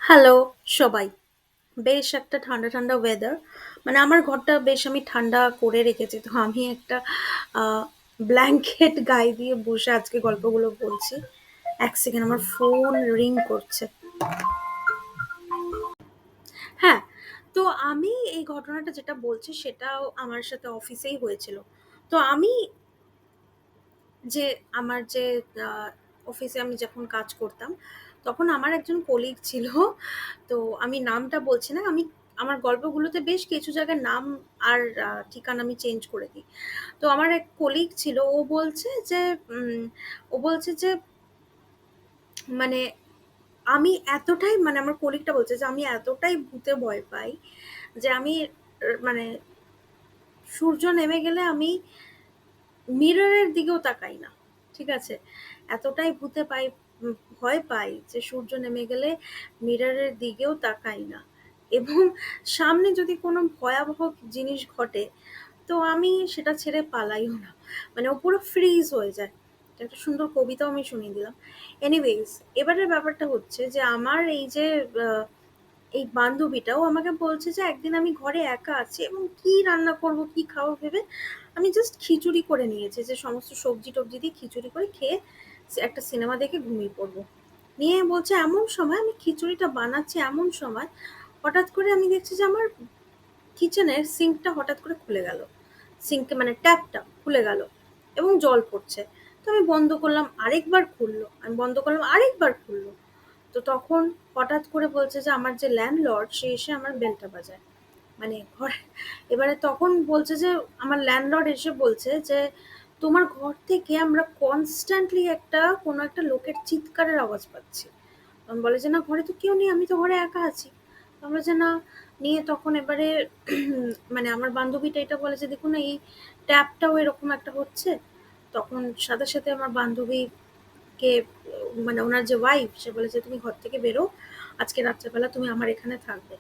Hello সবাই। বেশ একটা ঠান্ডা, ঠান্ডা ওয়েদার। মানে আমার ঘরটা বেশ আমি ঠান্ডা করে রেখেছি। তো আমি একটা আ ব্ল্যাঙ্কেট গায়ে দিয়ে বসে আজকে গল্পগুলো বলছি। ১ সেকেন্ড আমার ফোন রিং করছে। হ্যাঁ, তো আমি এই ঘটনাটা যেটা বলছি সেটাও আমার সাথে অফিসেই হয়েছিল। তো আমি যে আমার যে আ অফিসে আমি যখন কাজ করতাম, তখন আমার একজন কলিগ ছিল। তো আমি নামটা বলছি না। আমি আমার গল্পগুলোতে বেশ কিছু জায়গায় নাম আর ঠিকানা আমি চেঞ্জ করে দিই। তো আমার এক কলিগ ছিল। উম ও বলছে যে মানে আমি এতটাই মানে আমার কলিগটা বলছে যে, "আমি এতটাই ভূতে ভয় পাই যে আমি মানে সূর্য নেমে গেলে আমি মিররের দিকেও তাকাই না।" ঠিক আছে? এতটাই ভয় পাই যে সূর্য নেমে গেলে মিররের দিকেও তাকাই না। এবং সামনে যদি কোনো ভয়াবহ জিনিস ঘটে, তো আমি সেটা ছেড়ে পালাইও না। মানে ও পুরো ফ্রিজ হয়ে যায়। এটা একটা সুন্দর কবিতাও আমি শুনিয়ে দিলাম। এনিওয়েজ এবারের ব্যাপারটা হচ্ছে যে আমার এই যে আ এই বান্ধবীটাও আমাকে বলছে যে একদিন আমি ঘরে একা আছি এবং কি রান্না করব, কি খাবো ভেবে আমি জাস্ট খিচুড়ি করে নিয়েছি যে সমস্ত সবজি-টবজি দিয়ে খিচুড়ি করে খেয়ে একটা সিনেমা দেখে ঘুমিয়ে পড়বো। নিয়ে বলছে এমন সময় আমি খিচুড়িটা বানাচ্ছি এমন সময় হঠাৎ করে আমি দেখছি যে আমার কিচেনের সিঙ্কটা হঠাৎ করে খুলে গেল। সিঙ্কে মানে ট্যাপটা খুলে গেল এবং জল পড়ছে। তো আমি বন্ধ করলাম, আরেকবার খুলল। আমি বন্ধ করলাম, আরেকবার খুলল। তো তখন হঠাৎ করে বলছে যে আমার যে ল্যান্ডলর্ড সে এসে আমার বেলটা বাজায়। মানে ঘরে এবারে তখন বলছে যে আমার ল্যান্ডলর্ড এসে বলছে যে, "তোমার ঘর থেকে আমরা কনস্ট্যান্টলি কোনো একটা লোকের চিৎকারের আওয়াজ পাচ্ছি।" তখন বলে যে, "না ঘরে তো কেউ নেই, আমি তো ঘরে একা আছি।" আমরা যে না নিয়ে তখন এবারে মানে আমার বান্ধবীটা এটা বলে যে, "দেখুন না এই ট্যাপটাও এরকম একটা হচ্ছে।" তখন সাথে, সাথে আমার বান্ধবীকে মানে উনার যে ওয়াইফ সে বলেছে, "তুমি ঘর থেকে বেরো। আজকে রাত্রেবেলা তুমি আমার এখানে থাকবে।"